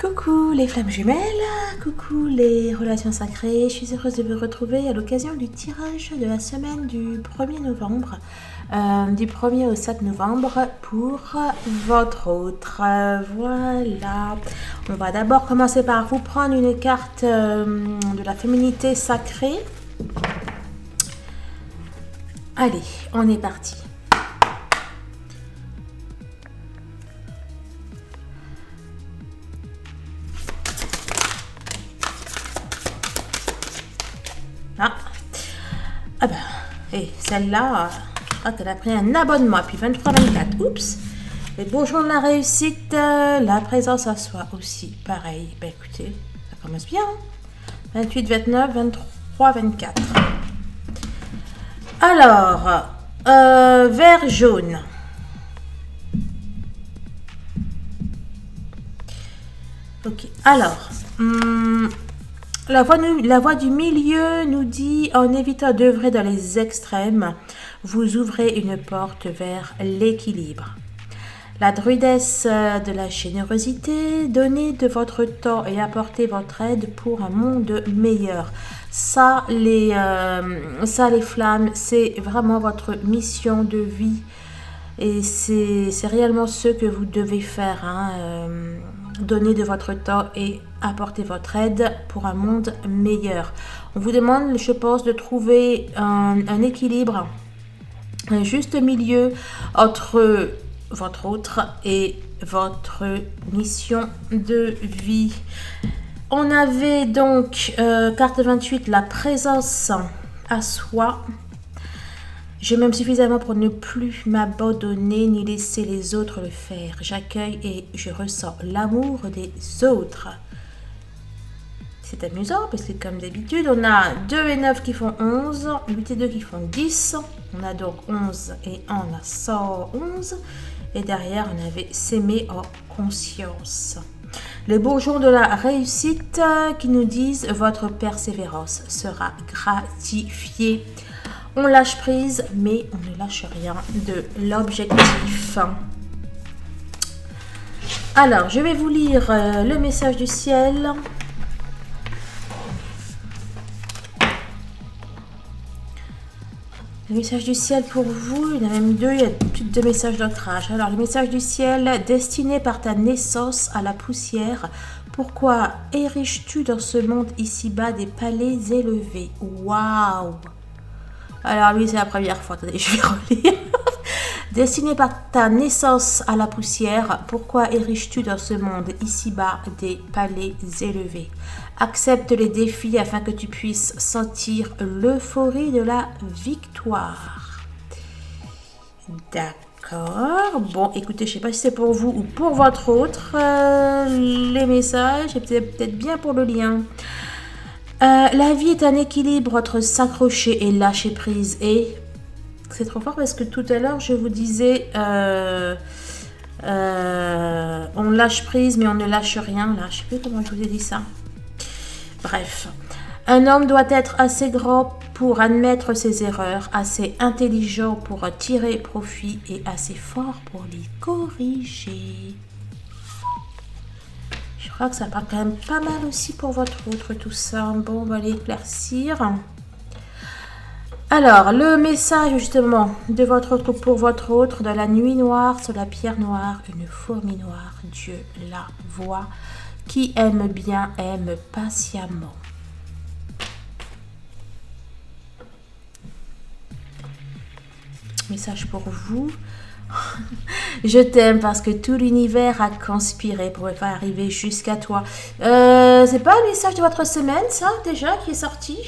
Coucou les flammes jumelles, coucou les relations sacrées, je suis heureuse de vous retrouver à l'occasion du tirage de la semaine du 1er novembre, du 1er au 7 novembre pour votre autre. Voilà, on va d'abord commencer par vous prendre une carte de la féminité sacrée. Allez, on est parti. Ah ben, et celle-là, je crois qu'elle a pris un abonnement, puis 23-24, oups. Les bourgeons de la réussite, la présence à soi aussi, pareil. Ben écoutez, ça commence bien, hein. 28, 29, 23, 24. Alors, vert jaune. Ok, alors... La voix du milieu nous dit, en évitant d'œuvrer dans les extrêmes, vous ouvrez une porte vers l'équilibre. La druidesse de la générosité, donnez de votre temps et apportez votre aide pour un monde meilleur. Ça, les flammes, c'est vraiment votre mission de vie et c'est réellement ce que vous devez faire, hein, donner de votre temps et apporter votre aide pour un monde meilleur. On vous demande, je pense, de trouver un équilibre, un juste milieu entre votre autre et votre mission de vie. On avait donc, carte 28, la présence à soi. Je m'aime suffisamment pour ne plus m'abandonner ni laisser les autres le faire. J'accueille et je ressens l'amour des autres. C'est amusant parce que comme d'habitude, on a 2 et 9 qui font 11, 8 et 2 qui font 10. On a donc 11 et 1, on a 111. Et derrière, on avait s'aimer en conscience. Les bourgeons de la réussite qui nous disent votre persévérance sera gratifiée. On lâche prise, mais on ne lâche rien de l'objectif. Alors, je vais vous lire le message du ciel. Le message du ciel pour vous, il y en a même deux, il y a plus de 2 messages d'ancrage. Alors, le message du ciel, destiné par ta naissance à la poussière, pourquoi ériges-tu dans ce monde ici-bas des palais élevés? Waouh! Alors lui, c'est la première fois. Attendez, je vais relire. Destiné par ta naissance à la poussière, pourquoi ériges-tu dans ce monde ici-bas des palais élevés? Accepte les défis afin que tu puisses sentir l'euphorie de la victoire. D'accord. Bon, écoutez, je ne sais pas si c'est pour vous ou pour votre autre. Les messages, et peut-être bien pour le lien. La vie est un équilibre entre s'accrocher et lâcher prise. Et c'est trop fort parce que tout à l'heure, je vous disais, on lâche prise, mais on ne lâche rien. Là, je ne sais plus comment je vous ai dit ça. Bref, un homme doit être assez grand pour admettre ses erreurs, assez intelligent pour tirer profit et assez fort pour les corriger. Je crois que ça part quand même pas mal aussi pour votre autre, tout ça. Bon, on va l'éclaircir. Alors, le message justement de votre autre pour votre autre, de la nuit noire sur la pierre noire, une fourmi noire, Dieu la voit, qui aime bien, aime patiemment. Message pour vous. Je t'aime parce que tout l'univers a conspiré pour me faire arriver jusqu'à toi. C'est pas le message de votre semaine, ça, déjà, qui est sorti?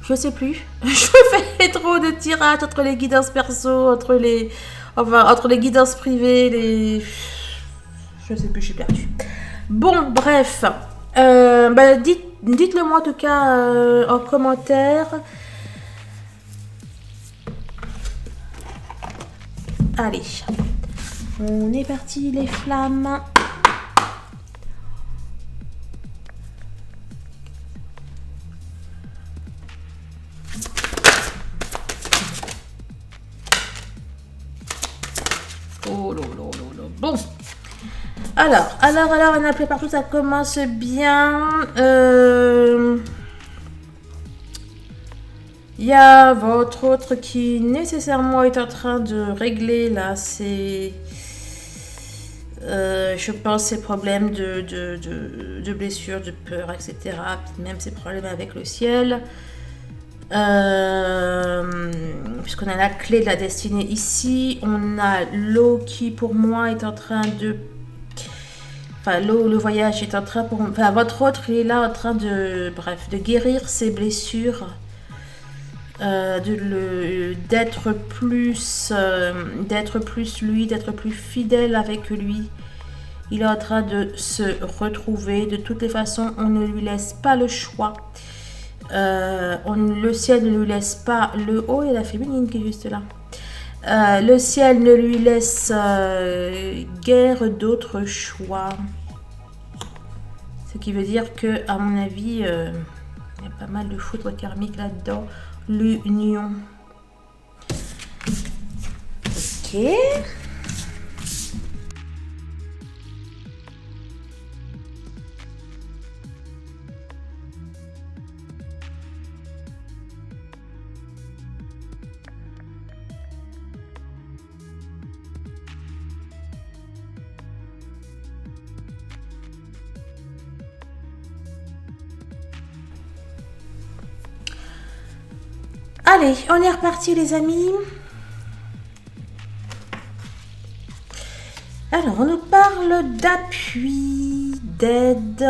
Je sais plus. Je fais trop de tirages entre les guidances perso, entre les guidances privées, je sais plus, je suis perdue. Bon, bref. Dites-le moi en tout cas en commentaire. Allez, on est parti les flammes. Oh là là là là. Bon, On a appelé partout, ça commence bien. Il y a votre autre qui nécessairement est en train de régler là, je pense ses problèmes de blessures, de peur, etc. Même ses problèmes avec le ciel. Puisqu'on a la clé de la destinée ici, on a l'eau qui pour moi est en train de... Enfin, l'eau, le voyage est en train pour... Enfin, votre autre, il est là en train de... Bref, de guérir ses blessures. D'être plus lui, d'être plus fidèle avec lui. Il est en train de se retrouver. De toutes les façons, on ne lui laisse pas le choix. Le ciel ne lui laisse pas le haut et la féminine qui est juste là. Le ciel ne lui laisse guère d'autres choix. Ce qui veut dire que, à mon avis, il y a pas mal de foudre karmique là-dedans. L'union. Ok. Allez, on est reparti les amis. Alors, on nous parle d'appui, d'aide.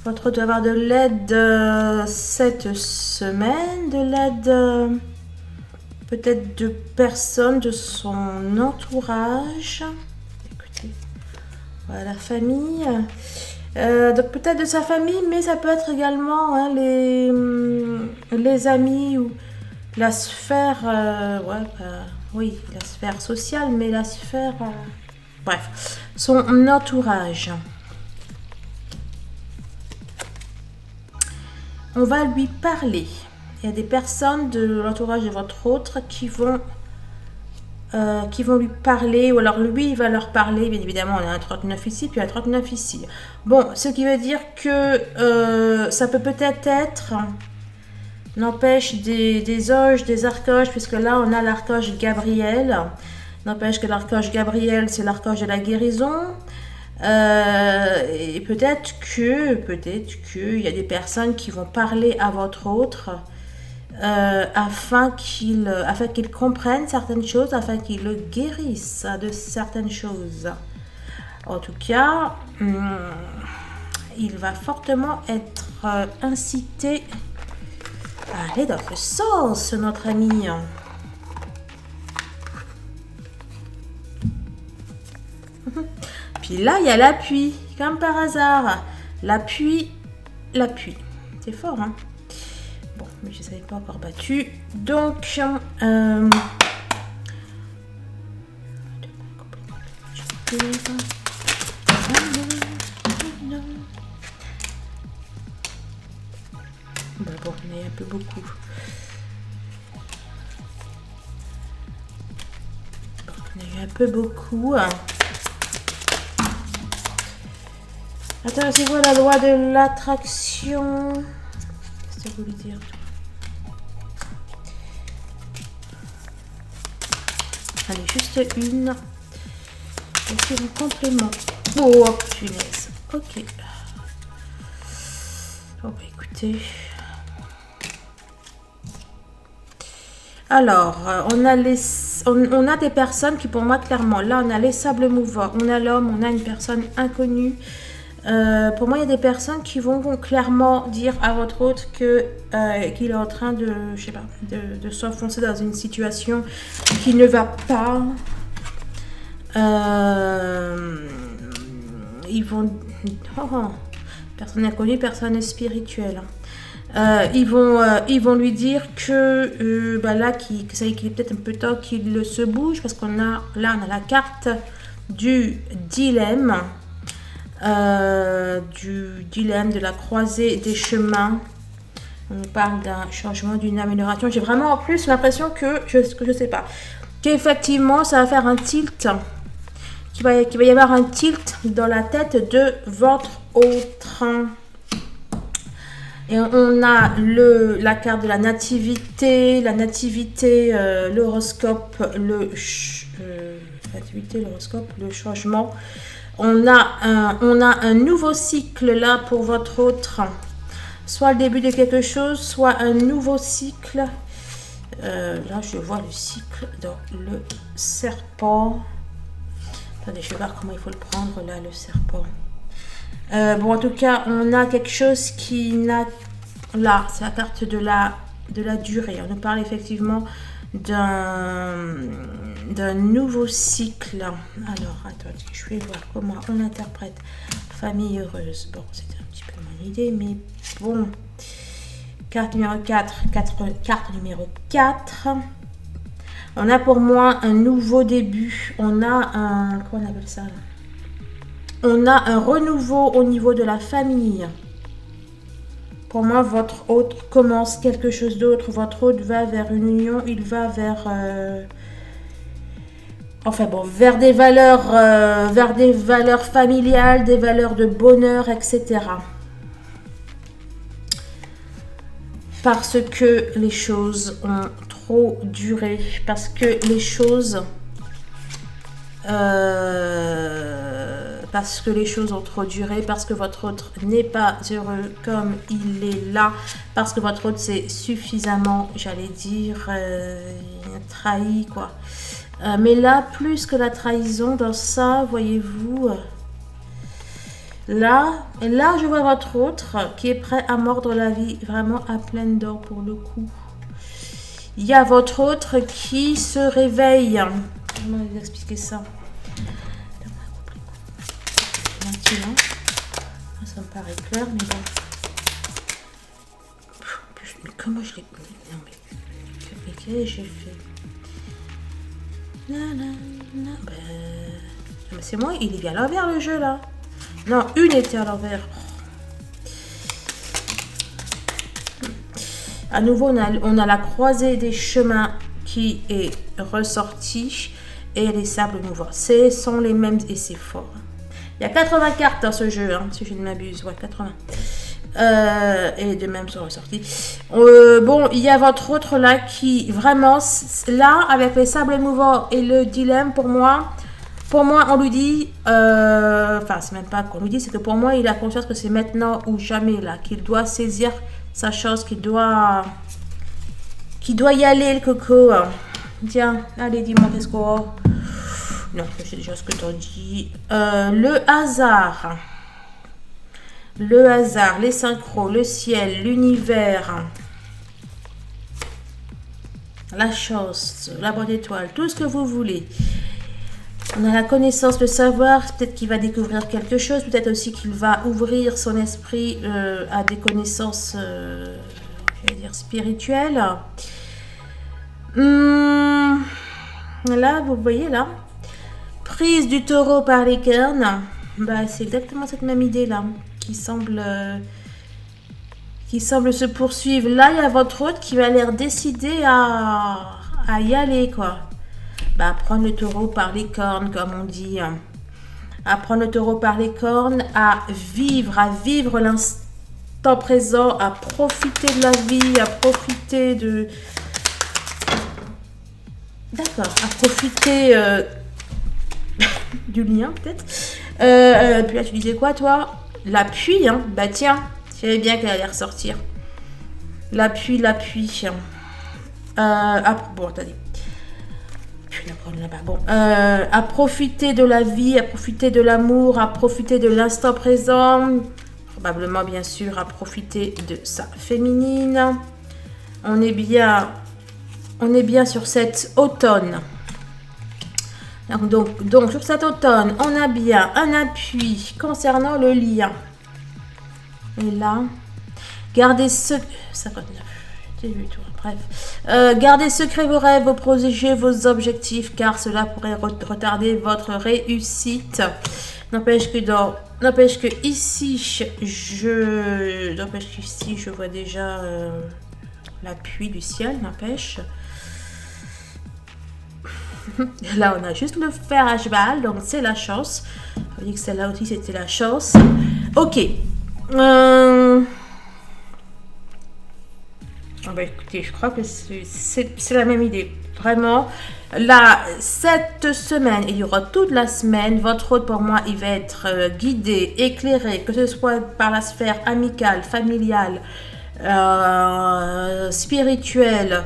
Votre doit avoir de l'aide cette semaine, de l'aide peut-être de personnes de son entourage. Écoutez, voilà la famille. Donc peut-être de sa famille, mais ça peut être également hein, les amis ou la sphère, oui, la sphère sociale, mais la sphère, bref, son entourage. On va lui parler. Il y a des personnes de l'entourage de votre autre qui vont lui parler, ou alors lui il va leur parler. Bien évidemment, on a un 39 ici, puis un 39 ici. Bon, ce qui veut dire que ça peut peut-être être, n'empêche, des anges, des archanges, puisque là on a l'archange Gabriel. N'empêche que l'archange Gabriel, c'est l'archange de la guérison. Et peut-être qu'il y a des personnes qui vont parler à votre autre afin qu'il comprenne certaines choses, afin qu'il le guérisse de certaines choses. En tout cas, il va fortement être incité à aller dans ce sens, notre ami. Puis là, il y a l'appui, comme par hasard. L'appui. C'est fort, hein? Bon, mais je ne savais pas encore battu. Donc, bon, on est un peu beaucoup. On a eu un peu beaucoup. Attends, c'est quoi la loi de l'attraction? Qu'est-ce que ça voulait dire? Allez, juste une. Et c'est un complément. Oh, punaise. Ok. Bon, bah écoutez. Alors, on a des personnes qui, pour moi, clairement, là, on a les sables mouvants, on a l'homme, on a une personne inconnue. Pour moi, il y a des personnes qui vont clairement dire à votre autre qu'il est en train de, je sais pas, de s'enfoncer dans une situation qui ne va pas. Ils vont... personne inconnue, personne spirituelle. Ils vont lui dire que là, qu'il est peut-être un peu temps qu'il se bouge, parce qu'on a la carte du dilemme. De la croisée des chemins. On parle d'un changement, d'une amélioration. J'ai vraiment en plus l'impression que je sais pas, qu'effectivement ça va faire un tilt, qu'il va y avoir un tilt dans la tête de votre autre. Et on a la carte de la nativité, l'horoscope, l'horoscope, le changement. On a un nouveau cycle là pour votre autre. Soit le début de quelque chose, soit un nouveau cycle. Là, je vois le cycle dans le serpent. Attendez, je vais voir comment il faut le prendre là, le serpent. Bon, en tout cas, on a quelque chose qui n'a... Là, c'est la carte de la durée. On nous parle effectivement d'un nouveau cycle. Alors, attendez, je vais voir comment on interprète famille heureuse. Bon, c'était un petit peu mon idée, mais bon. Carte numéro 4. Carte numéro 4. On a pour moi un nouveau début. On a un... Comment on appelle ça là? On a un renouveau au niveau de la famille. Pour moi, votre hôte commence quelque chose d'autre. Votre hôte va vers une union. Il va vers... Enfin bon, vers des valeurs familiales, des valeurs de bonheur, etc. Parce que les choses ont trop duré. Parce que les choses... parce que les choses ont trop duré, parce que votre autre n'est pas heureux comme il est là, parce que votre autre c'est suffisamment, j'allais dire, trahi, quoi. Mais là, plus que la trahison dans ça, voyez-vous, là, je vois votre autre qui est prêt à mordre la vie vraiment à pleines dents pour le coup. Il y a votre autre qui se réveille. Comment vous expliquer ça? Ça me paraît clair, mais bon. Mais comment je l'ai... Non, mais qu'est-ce que j'ai fait? C'est moi, il est bien à l'envers le jeu là. Non, une était à l'envers. À nouveau, on a la croisée des chemins qui est ressortie et les sables mouvants. Ce sont les mêmes et c'est fort. Il y a 80 cartes dans ce jeu, hein, si je ne m'abuse. Ouais, 80. Et de même sont ressorties. Bon, il y a votre autre là qui vraiment, là, avec les sables mouvants et le dilemme, pour moi, on lui dit, enfin, c'est même pas qu'on lui dit, c'est que pour moi, il a conscience que c'est maintenant ou jamais là, qu'il doit saisir sa chance, qu'il doit y aller, le coco. Tiens, allez, dis-moi qu'est-ce qu'on... Non, c'est déjà ce que tu as dit. Le hasard. Le hasard, les synchros, le ciel, l'univers. La chance, la bonne étoile, tout ce que vous voulez. On a la connaissance, le savoir. Peut-être qu'il va découvrir quelque chose. Peut-être aussi qu'il va ouvrir son esprit à des connaissances, je vais dire, spirituelles. Là, vous voyez là. Prise du taureau par les cornes, bah, c'est exactement cette même idée là qui semble se poursuivre. Là, il y a votre hôte qui va l'air décidé à y aller, quoi. Bah, prendre le taureau par les cornes, comme on dit. À prendre le taureau par les cornes, à vivre l'instant présent, à profiter de la vie, à profiter de... D'accord, à profiter... du lien peut-être. Puis là tu disais quoi toi? L'appui, hein? Bah tiens, je savais bien qu'elle allait ressortir. L'appui. Bon, attendez. Bon, à profiter de la vie, à profiter de l'amour, à profiter de l'instant présent. Probablement, bien sûr, à profiter de sa féminine. On est bien sur cet automne. Donc, sur cet automne, on a bien un appui concernant le lien. Et là, gardez ce... 59, 18, bref. Gardez secret vos rêves, vos projets, vos objectifs, car cela pourrait retarder votre réussite. N'empêche que ici, je vois déjà l'appui du ciel, n'empêche. Là, on a juste le fer à cheval, donc c'est la chance. On dit que celle-là aussi, c'était la chance. Ok. Ah bah écoutez, je crois que c'est la même idée. Vraiment. Là, cette semaine, il y aura toute la semaine. Votre hôte, pour moi, il va être guidé, éclairé, que ce soit par la sphère amicale, familiale, spirituelle,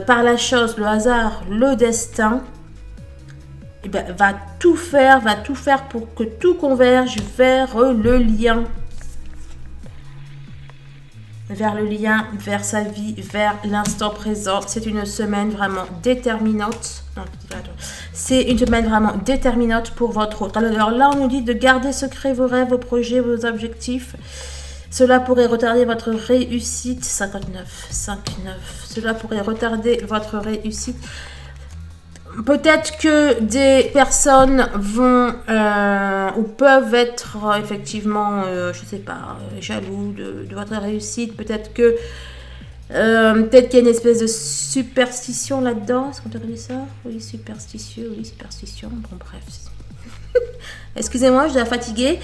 par la chance, le hasard, le destin. Eh ben, va tout faire pour que tout converge vers le lien. Vers le lien, vers sa vie, vers l'instant présent. C'est une semaine vraiment déterminante. C'est une semaine vraiment déterminante pour votre hôte. Alors là, on nous dit de garder secret vos rêves, vos projets, vos objectifs. Cela pourrait retarder votre réussite. 59, 59. Cela pourrait retarder votre réussite. Peut-être que des personnes vont ou peuvent être effectivement, je sais pas, jaloux de votre réussite. Peut-être que peut-être qu'il y a une espèce de superstition là-dedans. Est-ce qu'on dirait ça? Oui, superstitieux, oui, superstition. Bon, bref. Excusez-moi, je dois fatiguer.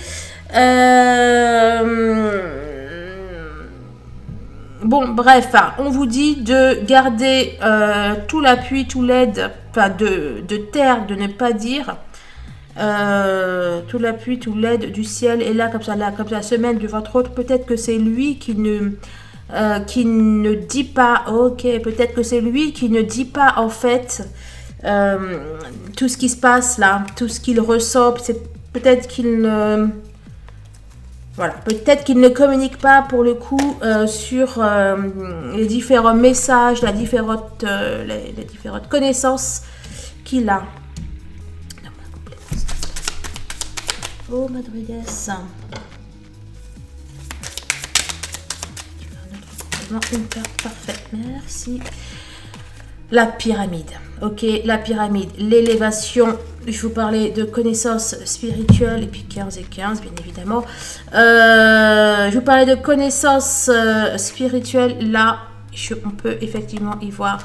Bon, bref, on vous dit de garder tout l'appui, tout l'aide, enfin de taire, de ne pas dire tout l'appui, tout l'aide du ciel est là, comme la semaine de votre hôte. Peut-être que c'est lui qui ne dit pas, ok, peut-être que c'est lui qui ne dit pas en fait tout ce qui se passe là, tout ce qu'il ressent. C'est peut-être qu'il ne... Voilà, peut-être qu'il ne communique pas pour le coup sur les différents messages, les différentes connaissances qu'il a. Oh, Madrides. Une carte parfaite, merci. La pyramide. Ok, la pyramide, l'élévation. Je vous parlais de connaissances spirituelles et puis 15 et 15, bien évidemment. Je vous parlais de connaissances spirituelles. Là, on peut effectivement y voir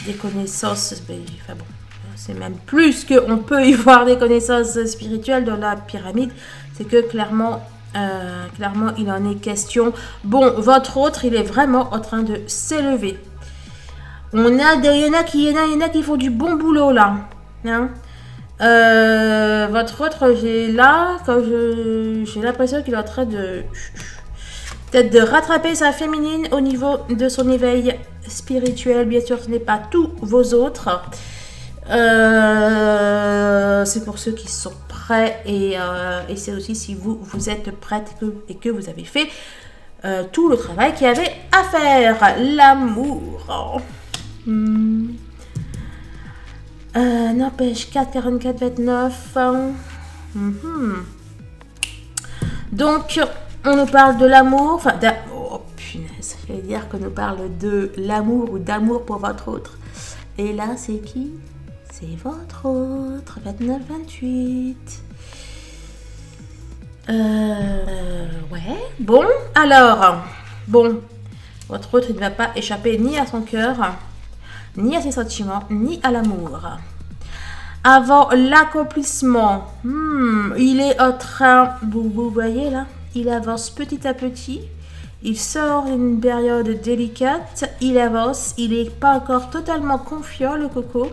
des connaissances. Enfin bon, c'est même plus qu'on peut y voir des connaissances spirituelles dans la pyramide. C'est que clairement, il en est question. Bon, votre autre, il est vraiment en train de s'élever. Il y en a qui font du bon boulot là. Hein? Votre autre, j'ai l'impression qu'il est en train de peut-être de rattraper sa féminine au niveau de son éveil spirituel. Bien sûr, ce n'est pas tous vos autres. C'est pour ceux qui sont prêts et c'est aussi si vous êtes prête et que vous avez fait tout le travail qu'il y avait à faire. L'amour. N'empêche 4, 44, 29. Donc, on nous parle de l'amour. Enfin, oh punaise, je vais dire qu'on nous parle de l'amour ou d'amour pour votre autre. Et là, c'est qui? C'est votre autre. 29, 28. Ouais. Bon, alors. Bon, votre autre, il ne va pas échapper ni à son cœur, ni à ses sentiments, ni à l'amour. Avant l'accomplissement, il est en train, vous voyez là, il avance petit à petit, il sort d'une période délicate, il avance, il n'est pas encore totalement confiant le coco,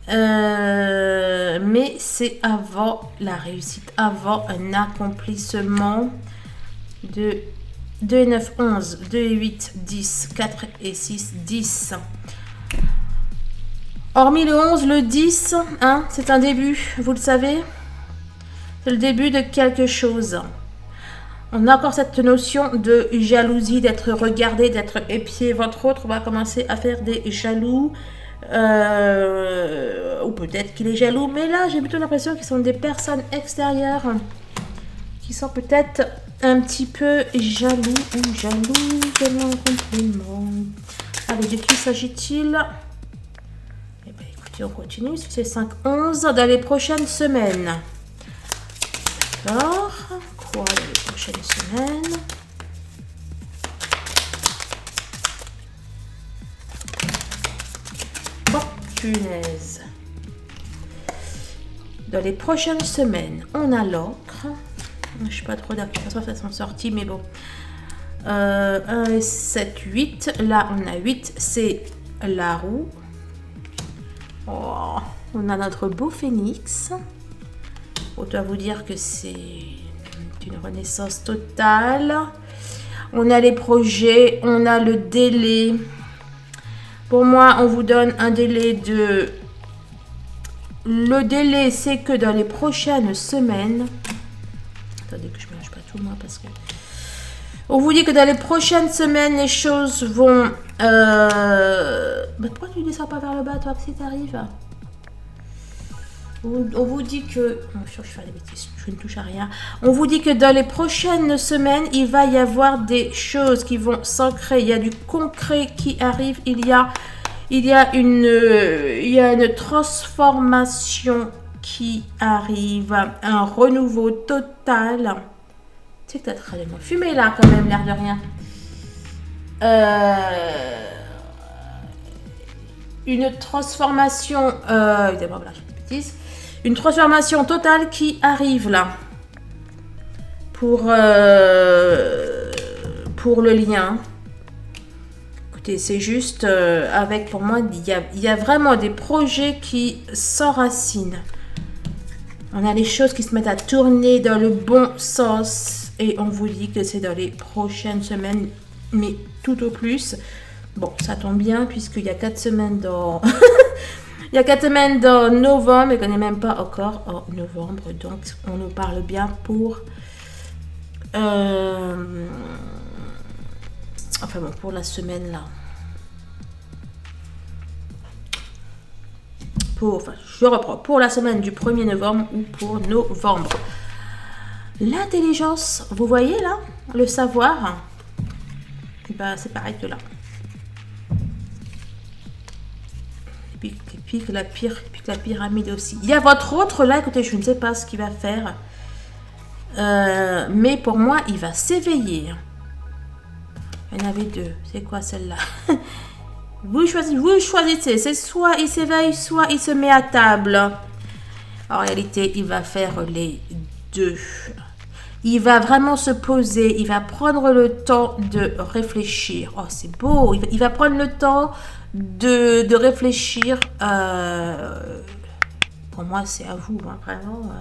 mais c'est avant la réussite, avant un accomplissement de 2 et 9, 11, 2 et 8, 10, 4 et 6, 10. Hormis le 11, le 10, hein, c'est un début, vous le savez. C'est le début de quelque chose. On a encore cette notion de jalousie, d'être regardé, d'être épié. Votre autre va commencer à faire des jaloux. Ou peut-être qu'il est jaloux. Mais là, j'ai plutôt l'impression qu'ils sont des personnes extérieures qui sont peut-être un petit peu jaloux ou jaloux de mon compliment. Allez, de qui s'agit-il? Eh bien, écoutez, on continue. C'est 5-11 dans les prochaines semaines. D'accord. Quoi dans les prochaines semaines? Bon, punaise. Dans les prochaines semaines, on a l'encre. Je ne suis pas trop d'accord, ça sont sortis, mais bon. 1, 7, 8. Là, on a 8. C'est la roue. Oh, on a notre beau phénix. Autant vous dire que c'est une renaissance totale. On a les projets, on a le délai. Pour moi, on vous donne un délai de... Le délai, c'est que dans les prochaines semaines... Attendez que je ne mélange pas tout, moi, parce que... On vous dit que dans les prochaines semaines, les choses vont... pourquoi tu ne descends pas vers le bas, toi, si tu arrives? On vous dit que... je fais des bêtises, je ne touche à rien. On vous dit que dans les prochaines semaines, il va y avoir des choses qui vont s'ancrer. Il y a du concret qui arrive. Il y a une transformation qui arrive. Un renouveau total. Tu sais que tu as très bien fumé là, quand même, l'air de rien. Une transformation... évidemment, voilà, je fais des bêtises. Une transformation totale qui arrive là pour le lien. Écoutez, c'est juste avec, pour moi, il y a vraiment des projets qui s'enracinent. On a des choses qui se mettent à tourner dans le bon sens et on vous dit que c'est dans les prochaines semaines, mais tout au plus. Bon, ça tombe bien puisqu'il y a 4 semaines dans... Il y a 4 semaines dans novembre et qu'on n'est même pas encore en novembre. Donc, on nous parle bien pour... Enfin bon, pour la semaine là. Je reprends. Pour la semaine du 1er novembre ou pour novembre. L'intelligence, vous voyez là? Le savoir. Ben, c'est pareil que là. Et puis que la pyramide aussi. Il y a votre autre là, écoutez, je ne sais pas ce qu'il va faire. Mais pour moi, il va s'éveiller. Il y en avait 2. C'est quoi celle-là? Vous choisissez. C'est soit il s'éveille, soit il se met à table. En réalité, il va faire les 2. Il va vraiment se poser. Il va prendre le temps de réfléchir. Oh, c'est beau. Il va prendre le temps de réfléchir. Pour moi, c'est à vous, hein, vraiment.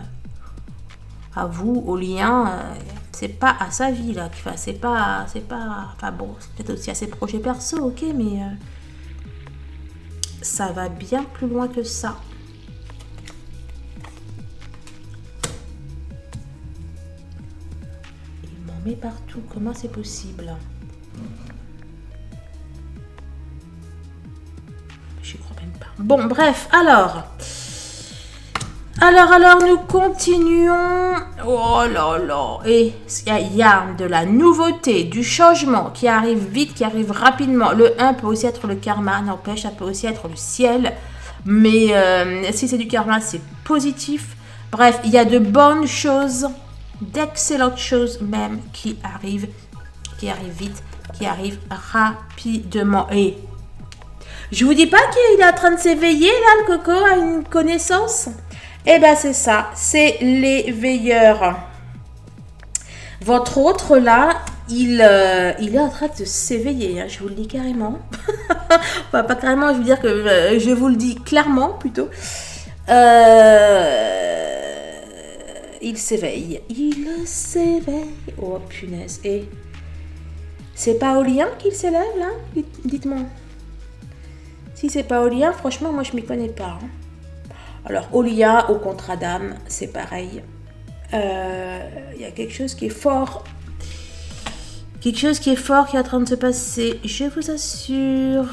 À vous, au lien. C'est pas à sa vie, là. Enfin, c'est pas... Enfin, bon, c'est peut-être aussi à ses projets perso, ok, mais... ça va bien plus loin que ça. Il m'en met partout. Comment c'est possible? J'y crois même pas. Bon, bref, alors, nous continuons. Oh là là. Et il y a de la nouveauté, du changement qui arrive vite, qui arrive rapidement. Le 1 peut aussi être le karma, n'empêche, ça peut aussi être le ciel. Mais si c'est du karma, c'est positif. Bref, il y a de bonnes choses, d'excellentes choses même qui arrivent vite, qui arrivent rapidement. Et je vous dis pas qu'il est en train de s'éveiller là, le coco, à une connaissance. Eh ben c'est ça, c'est les veilleurs. Votre autre là, il est en train de s'éveiller, hein, je vous le dis carrément. Enfin, pas carrément, je veux dire que je vous le dis clairement plutôt. Il s'éveille. Oh punaise. Et c'est pas au lien qu'il s'élève là? Dites-moi. Si c'est pas au lien, franchement, moi je m'y connais pas. Hein. Alors, au lien, au contrat d'âme, c'est pareil. Il y a quelque chose qui est fort. Quelque chose qui est fort qui est en train de se passer. Je vous assure.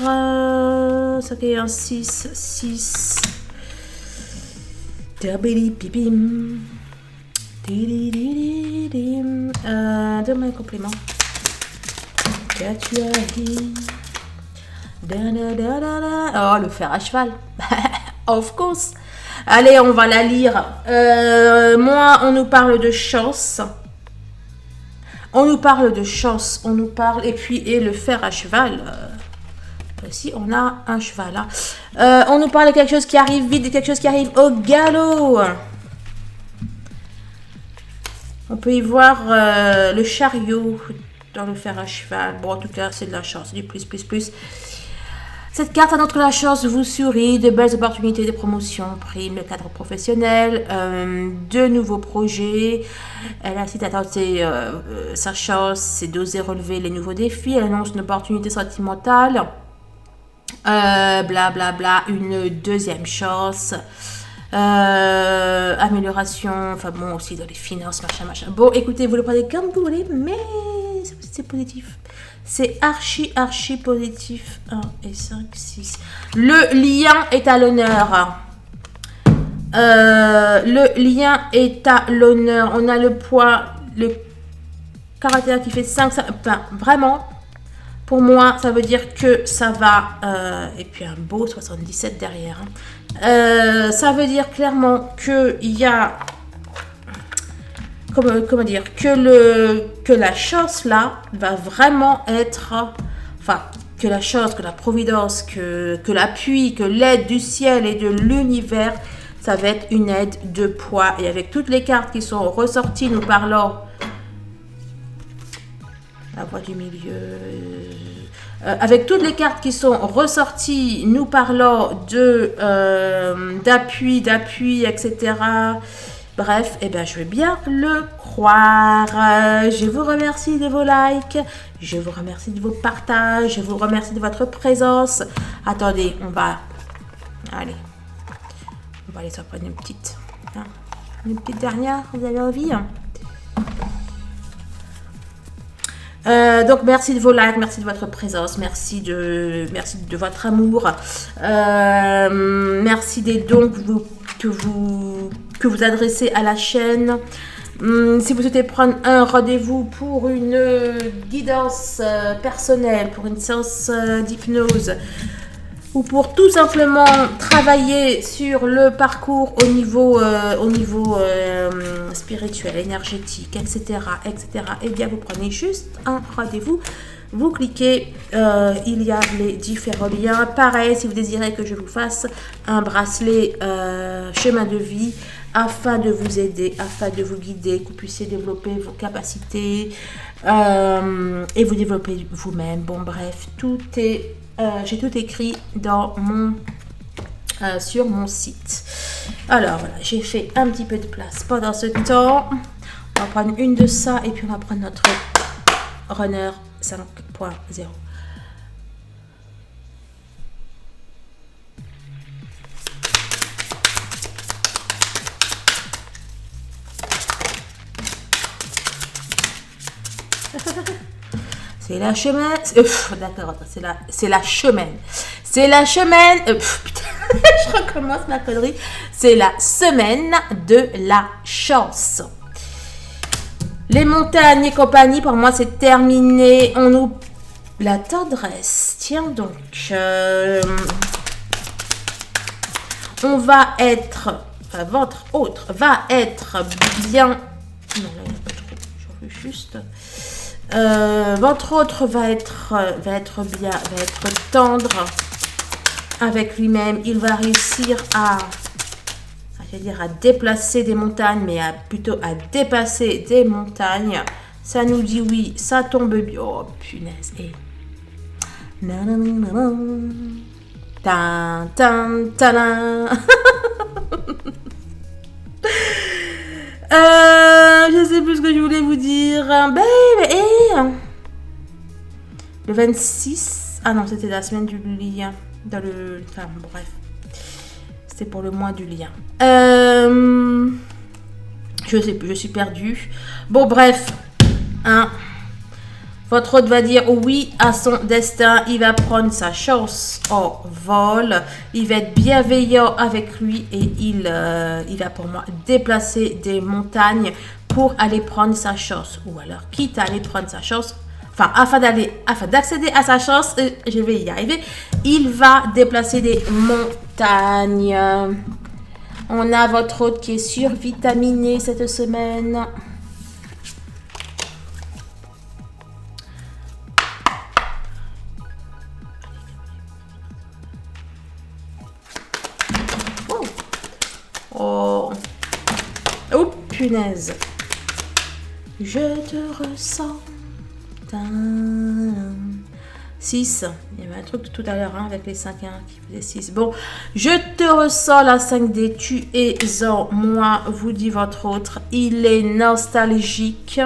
Ça fait un 6. 6. Donne-moi un complément. Oh, le fer à cheval. Of course. Allez, on va la lire. Moi, on nous parle de chance. On nous parle. Et puis, le fer à cheval. Si on a un cheval. Hein. On nous parle de quelque chose qui arrive vite, de quelque chose qui arrive au galop. On peut y voir le chariot dans le fer à cheval. Bon, en tout cas, c'est de la chance, du plus, plus, plus. Cette carte annonce que la chance vous sourit, de belles opportunités de promotion, prime le cadre professionnel, de nouveaux projets. Elle incite à tenter sa chance, c'est d'oser relever les nouveaux défis. Elle annonce une opportunité sentimentale. Bla bla bla, une deuxième chance, amélioration, enfin bon, aussi dans les finances, machin. Bon, écoutez, vous le prenez comme vous voulez, mais c'est positif. C'est archi positif. 1 et 5, 6. Le lien est à l'honneur. Le lien est à l'honneur. On a le poids, le caractère qui fait 5, enfin, vraiment. Pour moi, ça veut dire que ça va... et puis un beau 77 derrière. Hein. Ça veut dire clairement qu'il y a... Comment dire? Que la chance là va vraiment être... Enfin, que la chance, que la providence, que l'appui, que l'aide du ciel et de l'univers, ça va être une aide de poids. Et avec toutes les cartes qui sont ressorties nous parlant... La voie du milieu. Avec toutes les cartes qui sont ressorties, nous parlant de d'appui, etc. Bref, eh ben, je vais bien le croire. Je vous remercie de vos likes. Je vous remercie de vos partages. Je vous remercie de votre présence. Attendez, on va... Allez. On va aller s'en prendre une petite. Hein, une petite dernière, vous avez envie, hein? Donc merci de vos likes, merci de votre présence, merci de votre amour, merci des dons que vous adressez à la chaîne. Si vous souhaitez prendre un rendez-vous pour une guidance personnelle, pour une séance d'hypnose, ou pour tout simplement travailler sur le parcours au niveau spirituel, énergétique, etc., eh bien, vous prenez juste un rendez-vous, vous cliquez, il y a les différents liens. Pareil, si vous désirez que je vous fasse un bracelet chemin de vie, afin de vous aider, afin de vous guider, que vous puissiez développer vos capacités et vous développer vous-même. Bon, bref, tout est... j'ai tout écrit dans sur mon site. Alors voilà, j'ai fait un petit peu de place pendant ce temps. On va prendre une de ça et puis on va prendre notre runner 5.0. C'est la semaine. D'accord, c'est la semaine. C'est la semaine. Putain, je recommence ma connerie. C'est la semaine de la chance. Les montagnes et compagnie, pour moi, c'est terminé. On nous. La tendresse. Tiens donc. On va être. Enfin, votre autre va être bien. Non, là, il n'y a pas trop. Je veux juste. Votre autre va être bien, va être tendre avec lui-même. Il va réussir à déplacer des montagnes, mais plutôt à dépasser des montagnes. Ça nous dit oui, ça tombe bien. Oh punaise. Et... Tan, tan, tan. Je sais plus ce que je voulais vous dire. Le 26. Ah non, c'était la semaine du lien. Dans le. Enfin, bref. C'était pour le mois du lien. Je sais plus, je suis perdue. Bon, bref. Hein. Votre hôte va dire oui à son destin. Il va prendre sa chance au vol. Il va être bienveillant avec lui et il va pour moi déplacer des montagnes pour aller prendre sa chance. Ou alors, quitte à aller prendre sa chance, enfin, afin d'accéder à sa chance, je vais y arriver, il va déplacer des montagnes. On a votre hôte qui est survitaminé cette semaine. punaise. Je te ressens. 6. Il y avait un truc tout à l'heure hein, avec les 5 1 qui faisait 6. Bon, je te ressens la 5D. Tu es en moi, vous dit votre autre. Il est nostalgique.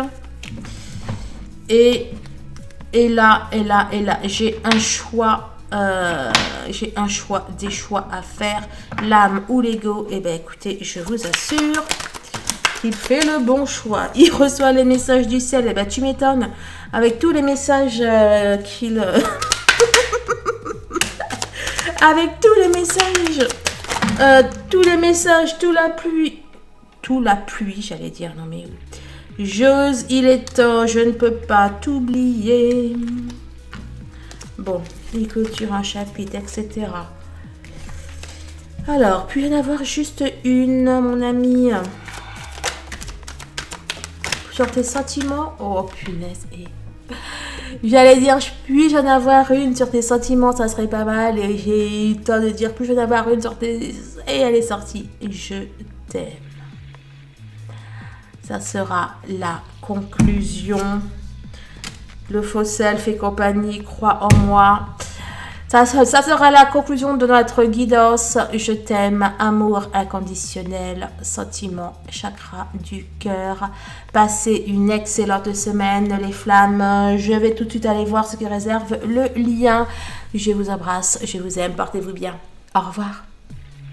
Et là, j'ai un choix. Des choix à faire. L'âme ou l'ego. Eh bien, écoutez, je vous assure qu'il fait le bon choix. Il reçoit les messages du ciel. Eh bien, tu m'étonnes. Avec tous les messages qu'il... avec tous les messages, toute la pluie, j'allais dire, non mais... J'ose, il est temps, je ne peux pas t'oublier. Bon, il clôture un chapitre, etc. Alors, puis y en avoir juste une, mon ami. Sur tes sentiments. Oh, punaise. Et... j'allais dire, puis-je en avoir une sur tes sentiments, ça serait pas mal. Et j'ai eu le temps de dire, puis-je en avoir une sur tes... Et elle est sortie. Je t'aime. Ça sera la conclusion. Le faux self et compagnie, crois en moi. Ça sera la conclusion de notre guidance. Je t'aime, amour inconditionnel, sentiment, chakra du cœur. Passez une excellente semaine, les flammes. Je vais tout de suite aller voir ce que réserve le lien. Je vous embrasse, je vous aime, portez-vous bien. Au revoir.